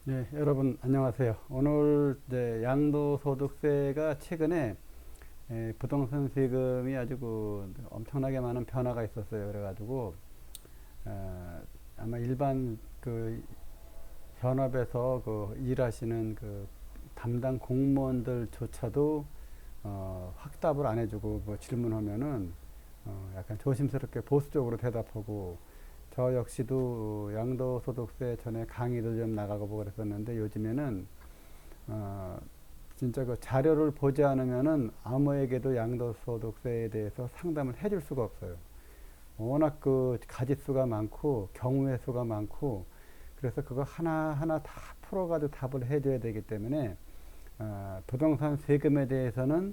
네, 여러분 안녕하세요. 오늘 이제 양도소득세가 최근에 부동산 세금이 아주 엄청나게 많은 변화가 있었어요. 그래가지고 아마 일반 현업에서 일하시는 담당 공무원들조차도 확답을 안 해주고 뭐 질문하면은 약간 조심스럽게 보수적으로 대답하고, 저 역시도 양도소득세 전에 강의도 좀 나가고 보고 그랬었는데, 요즘에는 어, 진짜 그 자료를 보지 않으면은 아무에게도 양도소득세에 대해서 상담을 해줄 수가 없어요. 워낙 가짓수가 많고 경우의 수가 많고, 그래서 그거 하나하나 다 풀어가지고 답을 해줘야 되기 때문에 부동산 세금에 대해서는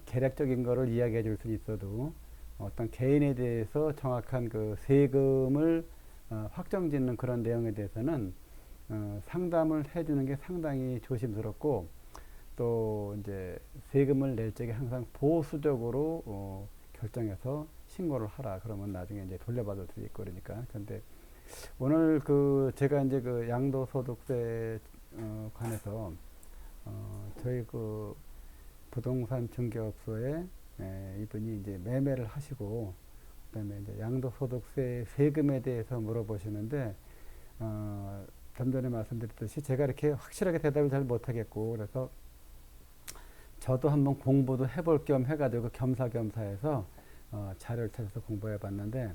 계략적인 거를 이야기해 줄 수 있어도 어떤 개인에 대해서 정확한 그 세금을 확정짓는 그런 내용에 대해서는 상담을 해주는 게 상당히 조심스럽고, 또 이제 세금을 낼 적에 항상 보수적으로 결정해서 신고를 하라. 그러면 나중에 이제 돌려받을 수 있고 그러니까. 근데 오늘 제가 이제 양도소득세 관해서 저희 부동산 중개업소에 이분이 이제 매매를 하시고, 그다음에 이제 양도소득세 세금에 대해서 물어보시는데, 좀 전에 말씀드렸듯이 제가 이렇게 확실하게 대답을 잘 못하겠고, 그래서 저도 한번 공부도 해볼 겸 해가지고 겸사겸사해서 자료를 찾아서 공부해 봤는데,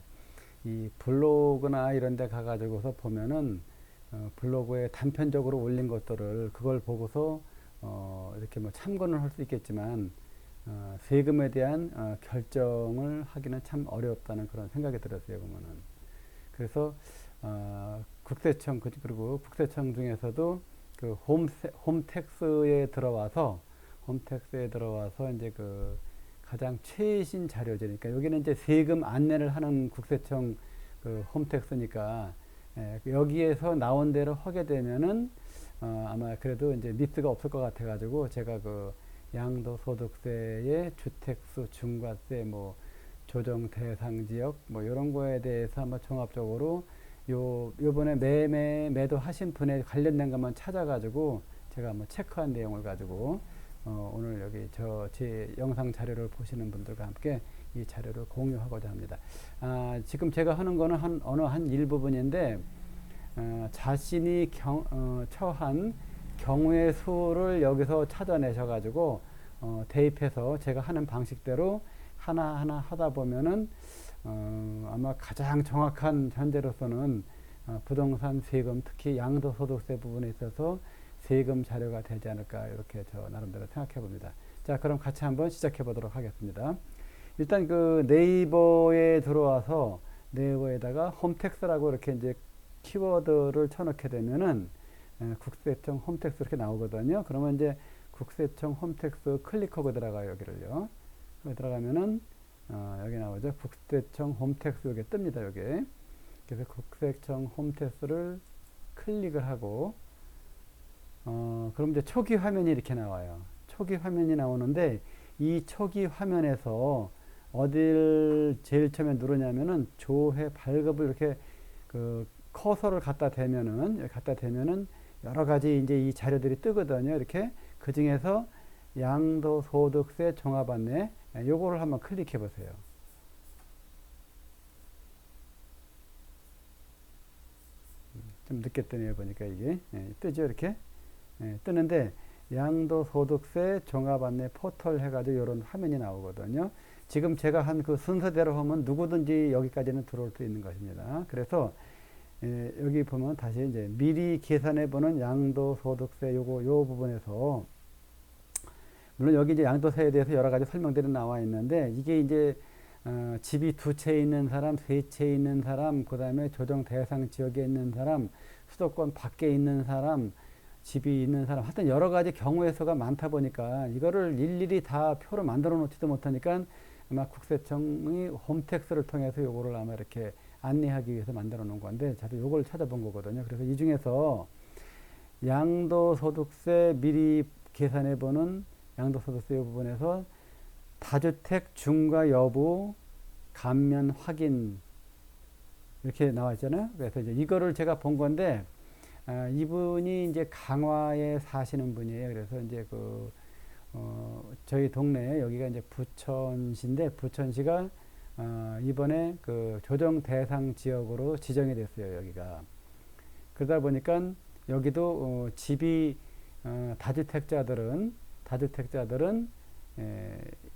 이 블로그나 이런 데 가가지고서 보면은 블로그에 단편적으로 올린 것들을 그걸 보고서 이렇게 뭐 참고는 할 수 있겠지만 세금에 대한 결정을 하기는 참 어렵다는 그런 생각이 들었어요, 보면은. 그래서 국세청, 그리고 국세청 중에서도 홈택스에 들어와서 이제 가장 최신 자료죠. 그러니까 여기는 이제 세금 안내를 하는 국세청 홈택스니까, 여기에서 나온 대로 하게 되면은 아마 그래도 이제 미스가 없을 것 같아가지고, 제가 양도소득세의 주택수 중과세, 뭐 조정 대상 지역, 뭐 이런 거에 대해서 한번 종합적으로 요번에 매도 하신 분에 관련된 것만 찾아가지고 제가 한번 체크한 내용을 가지고 오늘 여기 제 영상 자료를 보시는 분들과 함께 이 자료를 공유하고자 합니다. 지금 제가 하는 거는 어느 한 일부분인데, 자신이 처한 경우의 수를 여기서 찾아내셔가지고 대입해서 제가 하는 방식대로 하나하나 하다 보면은 아마 가장 정확한 현재로서는 부동산 세금, 특히 양도소득세 부분에 있어서 세금 자료가 되지 않을까, 이렇게 저 나름대로 생각해 봅니다. 자, 그럼 같이 한번 시작해 보도록 하겠습니다. 일단 네이버에 들어와서 네이버에다가 홈택스라고 이렇게 이제 키워드를 쳐넣게 되면은 국세청 홈택스 이렇게 나오거든요. 그러면 이제 국세청 홈택스 클릭하고 들어가요, 여기를요. 여기 들어가면은 여기 나오죠. 국세청 홈택스 여기 뜹니다, 여기. 그래서 국세청 홈택스를 클릭을 하고 그럼 이제 초기 화면이 이렇게 나와요. 초기 화면이 나오는데, 이 초기 화면에서 어딜 제일 처음에 누르냐면은 조회 발급을 이렇게 커서를 갖다 대면은 여러 가지 이제 이 자료들이 뜨거든요. 이렇게 그 중에서 양도소득세 종합안내, 요거를 한번 클릭해 보세요. 좀 늦게 뜨네요, 보니까 이게. 뜨죠, 이렇게. 뜨는데 양도소득세 종합안내 포털 해가지고 이런 화면이 나오거든요. 지금 제가 한 순서대로 하면 누구든지 여기까지는 들어올 수 있는 것입니다. 그래서 여기 보면 다시 이제 미리 계산해 보는 양도소득세 요 부분에서, 물론 여기 이제 양도세에 대해서 여러 가지 설명들이 나와 있는데, 이게 이제 집이 두 채 있는 사람, 세 채 있는 사람, 그 다음에 조정 대상 지역에 있는 사람, 수도권 밖에 있는 사람, 집이 있는 사람, 하여튼 여러 가지 경우의 수가 많다 보니까 이거를 일일이 다 표로 만들어 놓지도 못하니까, 아마 국세청이 홈택스를 통해서 요거를 아마 이렇게 안내하기 위해서 만들어 놓은 건데, 저도 요걸 찾아본 거거든요. 그래서 이 중에서 양도소득세 미리 계산해 보는 양도소득세 부분에서 다주택 중과 여부 감면 확인 이렇게 나와 있잖아요. 그래서 이제 이거를 제가 본 건데, 이분이 이제 강화에 사시는 분이에요. 그래서 이제 저희 동네 여기가 이제 부천시인데 부천시가 이번에 그 조정 대상 지역으로 지정이 됐어요. 여기가. 그러다 보니까 여기도 집이 다주택자들은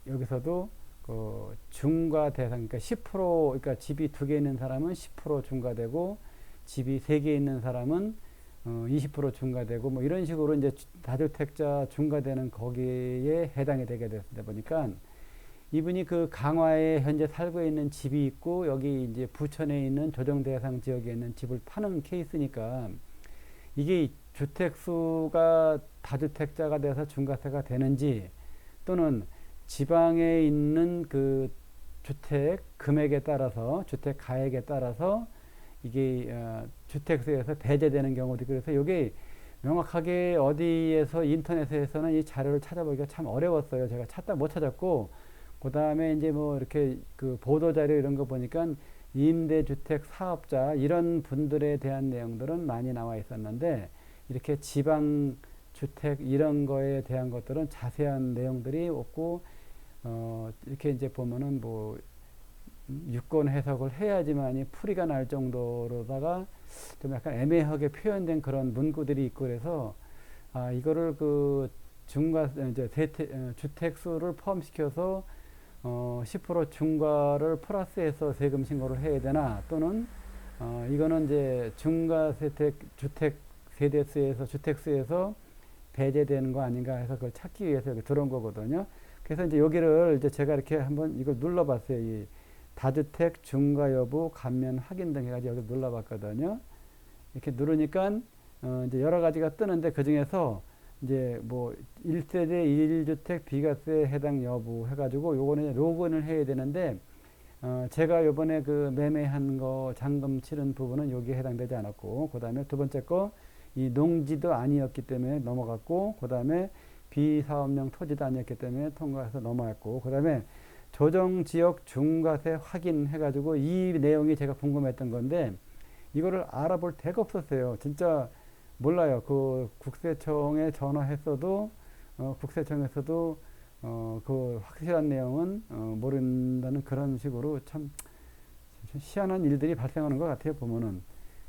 여기서도 중과 대상, 그러니까 10%, 그러니까 집이 2개 있는 사람은 10% 중과되고 집이 3개 있는 사람은 20% 중과되고 뭐 이런 식으로 이제 다주택자 중과되는 거기에 해당이 되게 되다 보니까 이분이 그 강화에 현재 살고 있는 집이 있고 여기 이제 부천에 있는 조정 대상 지역에 있는 집을 파는 케이스니까 이게 주택수가 다주택자가 돼서 중과세가 되는지 또는 지방에 있는 그 주택 금액에 따라서 주택 가액에 따라서 이게 주택세에서 배제되는 경우도 그래서 이게 명확하게 어디에서 인터넷에서는 이 자료를 찾아보기가 참 어려웠어요. 제가 찾다 못 찾았고 그 다음에 이제 뭐 이렇게 그 보도 자료 이런 거 보니까 임대주택 사업자 이런 분들에 대한 내용들은 많이 나와 있었는데 이렇게 지방 주택 이런 거에 대한 것들은 자세한 내용들이 없고 이렇게 이제 보면은 뭐 유권 해석을 해야지만이 풀이가 날 정도로다가 좀 약간 애매하게 표현된 그런 문구들이 있고 그래서 이거를 그 중과 이제 주택수를 포함시켜서 10% 중과를 플러스해서 세금 신고를 해야 되나 또는 이거는 이제 중과세택 주택 세대수에서 주택수에서 배제되는 거 아닌가 해서 그걸 찾기 위해서 여기 들어온 거거든요. 그래서 이제 여기를 이제 제가 이렇게 한번 이걸 눌러봤어요. 이 다주택 중과 여부 감면 확인 등 해가지고 여기 눌러봤거든요. 이렇게 누르니까 이제 여러 가지가 뜨는데 그 중에서 이제 뭐 1세대 1주택 비과세 해당 여부 해가지고 요거는 로그인을 해야 되는데 제가 요번에 그 매매한 거 잔금 치른 부분은 여기에 해당되지 않았고 그 다음에 두 번째 거 이 농지도 아니었기 때문에 넘어갔고 그 다음에 비사업용 토지도 아니었기 때문에 통과해서 넘어갔고 그 다음에 조정지역 중과세 확인해가지고 이 내용이 제가 궁금했던 건데 이거를 알아볼 데가 없었어요. 진짜 몰라요. 그 국세청에 전화했어도 국세청에서도 그 확실한 내용은 모른다는 그런 식으로 참 희한한 일들이 발생하는 것 같아요. 보면은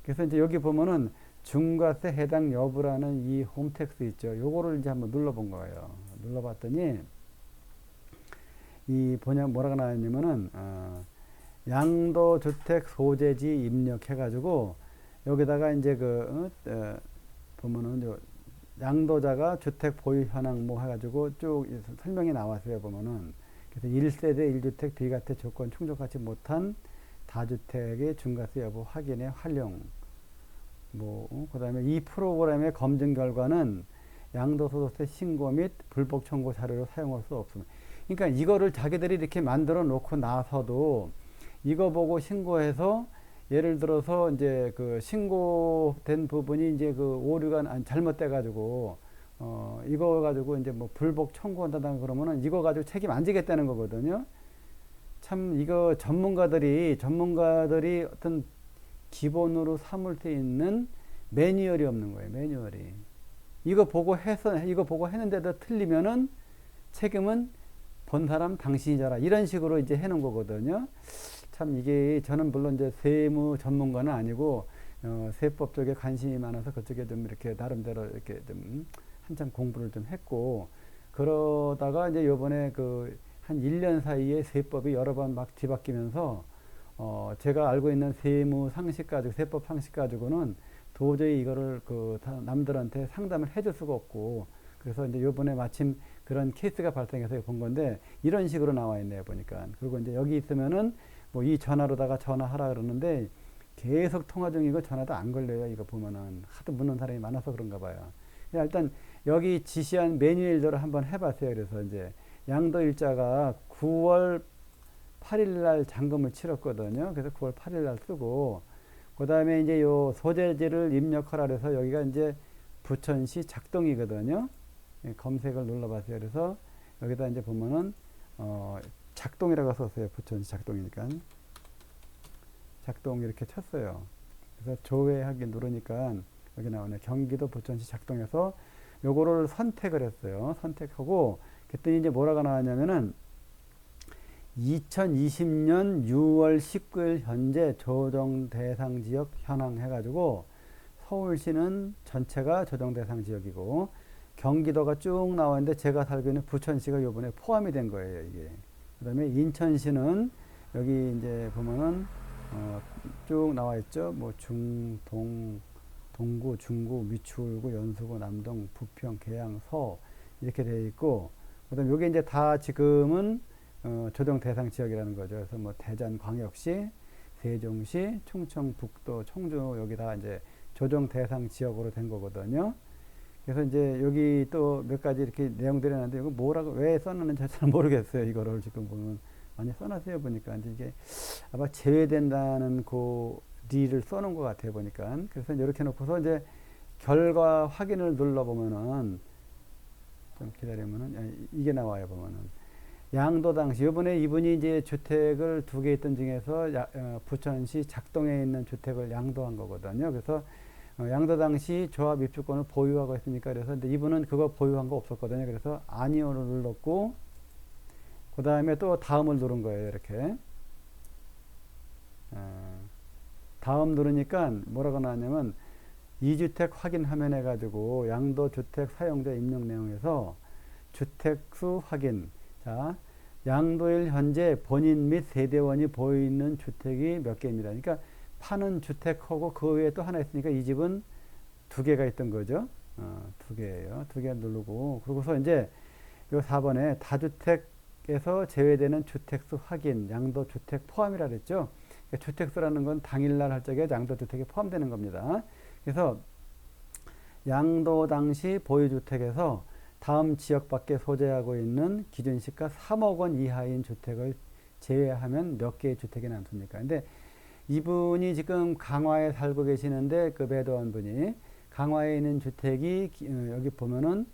그래서 이제 여기 보면은 중과세 해당 여부라는 이 홈택스 있죠. 요거를 이제 한번 눌러본 거예요. 눌러봤더니 이 뭐라고 나왔냐면은 양도주택 소재지 입력해가지고 여기다가 이제 보면은 양도자가 주택 보유 현황 뭐 해가지고 쭉 설명이 나왔어요. 보면은 그래서 1세대 1주택 비과세 조건 충족하지 못한 다주택의 중과세 여부 확인의 활용 그 다음에 이 프로그램의 검증 결과는 양도소득세 신고 및 불복 청구 자료로 사용할 수 없습니다. 그러니까 이거를 자기들이 이렇게 만들어 놓고 나서도 이거 보고 신고해서 예를 들어서 이제 그 신고된 부분이 이제 그 오류가 잘못돼 가지고 이거 가지고 이제 뭐 불복 청구한다든가 그러면은 이거 가지고 책임 안 지겠다는 거거든요. 참 이거 전문가들이 어떤 기본으로 삼을 수 있는 매뉴얼이 없는 거예요. 매뉴얼이. 이거 보고 했는데도 틀리면은 책임은 본 사람 당신이잖아. 이런 식으로 이제 해놓은 거거든요. 참 이게 저는 물론 이제 세무 전문가는 아니고 세법 쪽에 관심이 많아서 그쪽에 좀 이렇게 나름대로 이렇게 좀 한참 공부를 좀 했고 그러다가 이제 요번에 한 1년 사이에 세법이 여러 번 막 뒤바뀌면서 제가 알고 있는 세무 상식 가지고 세법 상식 가지고는 도저히 이거를 남들한테 상담을 해줄 수가 없고 그래서 이제 요번에 마침 그런 케이스가 발생해서 본 건데 이런 식으로 나와 있네요 보니까. 그리고 이제 여기 있으면은 뭐 이 전화로다가 전화하라 그러는데 계속 통화 중이고 전화도 안 걸려요. 이거 보면은 하도 묻는 사람이 많아서 그런가 봐요. 일단 여기 지시한 매뉴얼대로 한번 해봤어요. 그래서 이제 양도일자가 9월 8일 날 잔금을 치렀거든요. 그래서 9월 8일 날 쓰고 그 다음에 이제 요 소재지를 입력하라 그래서 여기가 이제 부천시 작동이거든요. 검색을 눌러봤어요. 그래서 여기다 이제 보면은 작동이라고 썼어요. 부천시 작동이니까 작동 이렇게 쳤어요. 그래서 조회하기 누르니까 여기 나오네. 경기도 부천시 작동해서 요거를 선택을 했어요. 선택하고 그랬더니 이제 뭐라고 나왔냐면은 2020년 6월 19일 현재 조정 대상 지역 현황 해가지고 서울시는 전체가 조정 대상 지역이고 경기도가 쭉 나왔는데 제가 살고 있는 부천시가 요번에 포함이 된 거예요, 이게. 그 다음에 인천시는 여기 이제 보면은 쭉 나와 있죠. 뭐 동구, 중구, 미추홀구, 연수구, 남동, 부평, 계양, 서 이렇게 되어 있고, 그다음 요게 이제 다 지금은 조정 대상 지역이라는 거죠. 그래서 뭐 대전광역시, 세종시, 충청북도, 청주 여기 다 이제 조정 대상 지역으로 된 거거든요. 그래서 이제 여기 또 몇 가지 이렇게 내용들이 있는데 이거 뭐라고 왜 써놨는지 잘 모르겠어요. 이거를 지금 보면 많이 써놨어요. 보니까 이제 이게 아마 제외된다는 그 리를 써놓은 것 같아요. 보니까. 그래서 이렇게 놓고서 이제 결과 확인을 눌러보면은 좀 기다리면은 이게 나와요. 보면은 양도 당시 이번에 이분이 이제 주택을 2개 있던 중에서 부천시 작동에 있는 주택을 양도한 거거든요. 그래서 양도 당시 조합 입주권을 보유하고 있으니까 그래서 근데 이분은 그거 보유한 거 없었거든요. 그래서 아니오를 눌렀고 그 다음에 또 다음을 누른 거예요. 이렇게 다음 누르니까 뭐라고 나왔냐면 2주택 확인 화면 해가지고 양도주택 사용자 입력 내용에서 주택수 확인. 자, 양도일 현재 본인 및 세대원이 보이는 주택이 몇 개입니다. 그러니까 파는 주택하고 그 외에 또 하나 있으니까 이 집은 2개가 있던 거죠. 2개예요. 2개 누르고 그러고서 이제 요 4번에 다주택에서 제외되는 주택수 확인, 양도주택 포함이라 그랬죠. 그러니까 주택수라는 건 당일날 할 적에 양도주택에 포함되는 겁니다. 그래서 양도 당시 보유주택에서 다음 지역 밖에 소재하고 있는 기준시가 3억 원 이하인 주택을 제외하면 몇 개의 주택이 남습니까? 근데 이분이 지금 강화에 살고 계시는데 그 매도한 분이 강화에 있는 주택이 여기 보면은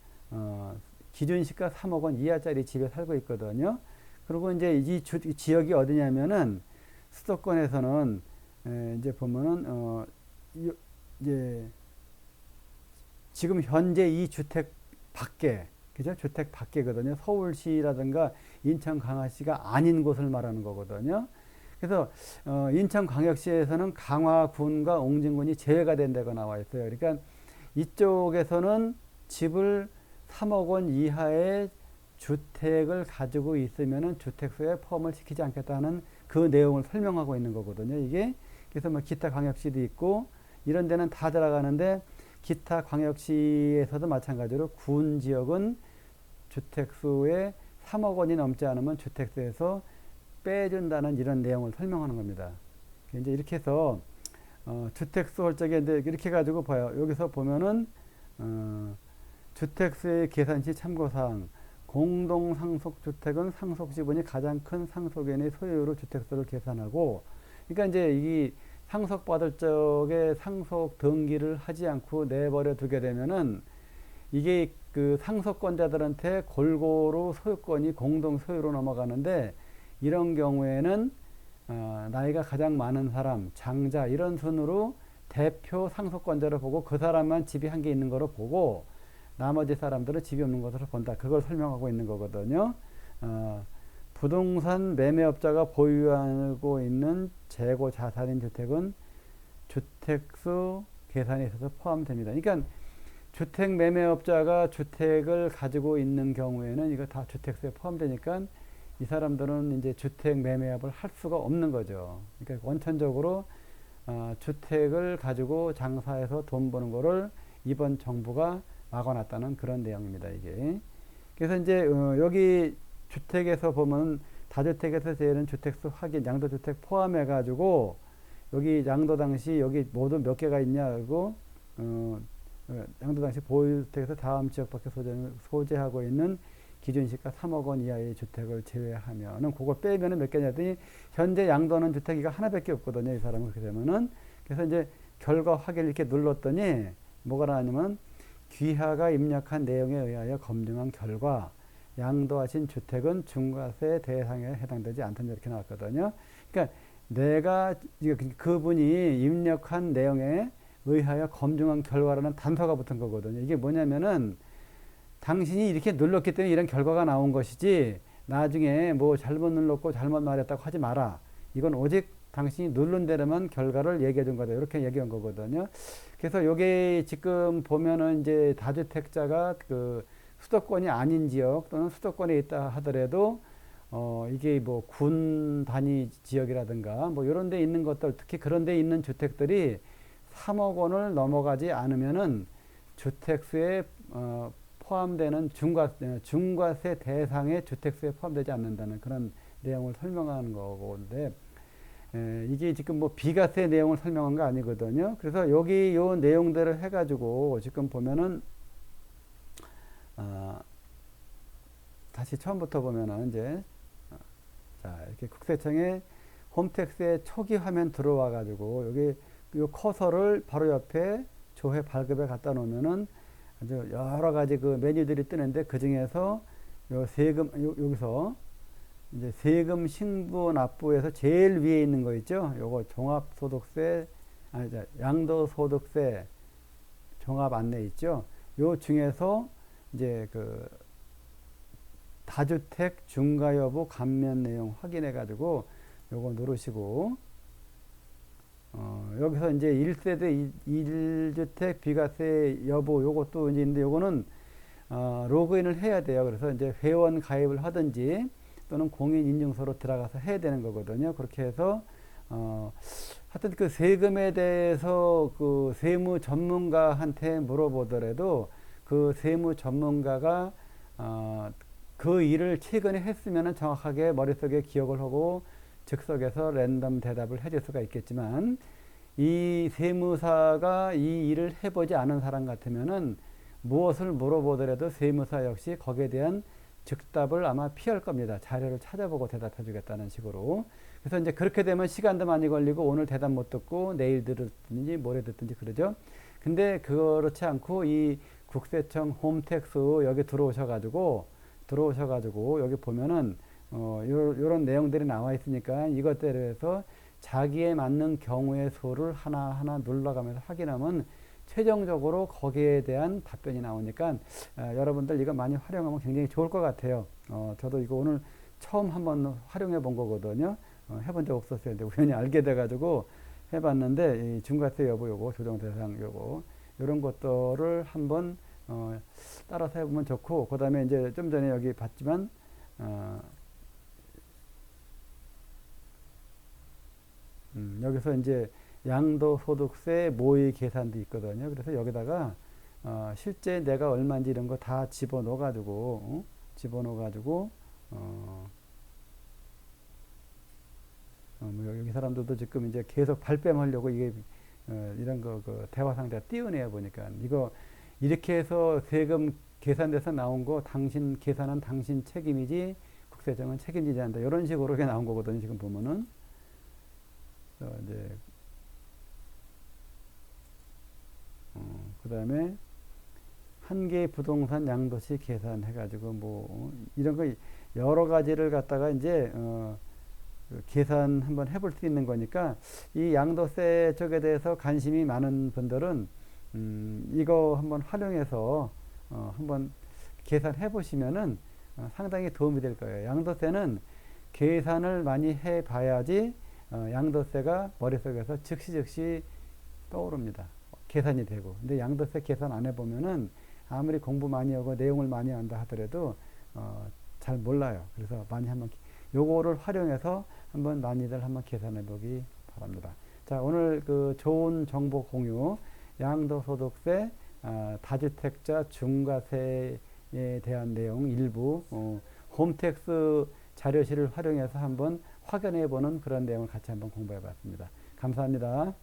기준시가 3억 원 이하짜리 집에 살고 있거든요. 그리고 이제 이 지역이 어디냐면은 수도권에서는 이제 보면은 이제 지금 현재 이 주택 밖에, 그죠? 주택 밖에거든요. 서울시라든가 인천 강화시가 아닌 곳을 말하는 거거든요. 그래서 인천광역시에서는 강화군과 옹진군이 제외가 된다고 나와 있어요. 그러니까 이쪽에서는 집을 3억 원 이하의 주택을 가지고 있으면은 주택수에 포함을 시키지 않겠다는 그 내용을 설명하고 있는 거거든요. 이게 그래서 뭐 기타 광역시도 있고 이런 데는 다 들어가는데 기타 광역시에서도 마찬가지로 군 지역은 주택수에 3억 원이 넘지 않으면 주택수에서 빼준다는 이런 내용을 설명하는 겁니다. 이제 이렇게 해서 주택수 할 적에 이렇게 가지고 봐요. 여기서 보면은 주택수의 계산시 참고사항, 공동 상속주택은 상속지분이 가장 큰 상속인의 소유로 주택수를 계산하고, 그러니까 이제 이 상속받을 적에 상속 등기를 하지 않고 내버려 두게 되면은 이게 그 상속권자들한테 골고루 소유권이 공동 소유로 넘어가는데 이런 경우에는 나이가 가장 많은 사람, 장자 이런 순으로 대표 상속권자를 보고 그 사람만 집이 한 개 있는 거로 보고 나머지 사람들은 집이 없는 것으로 본다. 그걸 설명하고 있는 거거든요. 부동산 매매업자가 보유하고 있는 재고 자산인 주택은 주택수 계산에 있어서 포함됩니다. 그러니까 주택 매매업자가 주택을 가지고 있는 경우에는 이거 다 주택수에 포함되니까 이 사람들은 이제 주택 매매업을 할 수가 없는 거죠. 그러니까 원천적으로 주택을 가지고 장사해서 돈 버는 거를 이번 정부가 막아놨다는 그런 내용입니다. 이게. 그래서 이제 여기 주택에서 보면 다주택에서 제외는 주택수 확인, 양도주택 포함해 가지고 여기 양도 당시 여기 모두 몇 개가 있냐고 양도 당시 보유주택에서 다음 지역 밖에 소재하고 있는 기준시가 3억 원 이하의 주택을 제외하면은 그거 빼면은 몇 개냐 했더니 현재 양도하는 주택이 하나밖에 없거든요. 이 사람은 그렇게 되면은. 그래서 이제 결과 확인 이렇게 눌렀더니 뭐가 나왔냐면 귀하가 입력한 내용에 의하여 검증한 결과 양도하신 주택은 중과세 대상에 해당되지 않던지 이렇게 나왔거든요. 그러니까 내가 그분이 입력한 내용에 의하여 검증한 결과라는 단서가 붙은 거거든요. 이게 뭐냐면은 당신이 이렇게 눌렀기 때문에 이런 결과가 나온 것이지 나중에 뭐 잘못 눌렀고 잘못 말했다고 하지 마라. 이건 오직 당신이 누른 대로만 결과를 얘기해 준 거다. 이렇게 얘기한 거거든요. 그래서 요게 지금 보면은 이제 다주택자가 그 수도권이 아닌 지역 또는 수도권에 있다 하더라도 이게 뭐 군 단위 지역이라든가 뭐 이런 데 있는 것들 특히 그런 데 있는 주택들이 3억 원을 넘어가지 않으면은 주택수에 포함되는 중과세 대상의 주택수에 포함되지 않는다는 그런 내용을 설명하는 거고인데 이게 지금 뭐 비과세 내용을 설명한 거 아니거든요. 그래서 여기 요 내용들을 해가지고 지금 보면은 다시 처음부터 보면은 이제 자 이렇게 국세청에 홈택스의 초기 화면 들어와 가지고 여기 요 커서를 바로 옆에 조회 발급에 갖다 놓으면은 아주 여러 가지 그 메뉴들이 뜨는데 그 중에서 요 세금 여기서 이제 세금 신고 납부에서 제일 위에 있는 거 있죠. 요거 종합소득세 아니 양도소득세 종합 안내 있죠. 요 중에서 이제 그 다주택 중과 여부 감면 내용 확인해 가지고 요거 누르시고 여기서 이제 1세대 1주택 비과세 여부 요것도 이제 있는데 요거는 로그인을 해야 돼요. 그래서 이제 회원 가입을 하든지 또는 공인 인증서로 들어가서 해야 되는 거거든요. 그렇게 해서 하여튼 그 세금에 대해서 그 세무 전문가한테 물어보더라도 그 세무 전문가가 그 일을 최근에 했으면 정확하게 머릿속에 기억을 하고 즉석에서 랜덤 대답을 해줄 수가 있겠지만 이 세무사가 이 일을 해보지 않은 사람 같으면은 무엇을 물어보더라도 세무사 역시 거기에 대한 즉답을 아마 피할 겁니다. 자료를 찾아보고 대답해 주겠다는 식으로. 그래서 이제 그렇게 되면 시간도 많이 걸리고 오늘 대답 못 듣고 내일 듣든지 모레 듣든지 그러죠. 근데 그렇지 않고 이 국세청 홈택스 여기 들어오셔가지고 여기 보면은 요런 내용들이 나와 있으니까 이것들에 대해서 자기에 맞는 경우의 수를 하나하나 눌러가면서 확인하면 최종적으로 거기에 대한 답변이 나오니까 여러분들 이거 많이 활용하면 굉장히 좋을 것 같아요. 저도 이거 오늘 처음 한번 활용해 본 거거든요. 해본 적 없었어요. 근데 우연히 알게 돼가지고 해봤는데 이 중과세 여부 요거 조정 대상 요거 이런 것들을 한번 따라서 해보면 좋고 그 다음에 이제 좀 전에 여기 봤지만 여기서 이제 양도소득세 모의 계산도 있거든요. 그래서 여기다가 실제 내가 얼마인지 이런 거 다 집어넣어 가지고 뭐 여기 사람들도 지금 이제 계속 발뺌하려고 이게 이런 거 그 대화 상대가 띄우네요 보니까 이거 이렇게 해서 세금 계산돼서 나온 거 당신 계산은 당신 책임이지 국세청은 책임지지 않는다 이런 식으로 이게 나온 거거든요. 지금 보면은 이제 그 다음에 한 개의 부동산 양도시 계산해가지고 뭐 이런 거 여러 가지를 갖다가 이제 계산 한번 해볼 수 있는 거니까 이 양도세 쪽에 대해서 관심이 많은 분들은 이거 한번 활용해서 한번 계산해 보시면은 상당히 도움이 될 거예요. 양도세는 계산을 많이 해 봐야지 양도세가 머릿속에서 즉시 떠오릅니다. 계산이 되고. 근데 양도세 계산 안 해보면은 아무리 공부 많이 하고 내용을 많이 한다 하더라도 잘 몰라요. 그래서 많이 한번 요거를 활용해서 한번 많이들 한번 계산해 보기 바랍니다. 자, 오늘 그 좋은 정보 공유 양도소득세 다주택자 중과세에 대한 내용 일부 홈택스 자료실을 활용해서 한번 확인해 보는 그런 내용을 같이 한번 공부해 봤습니다. 감사합니다.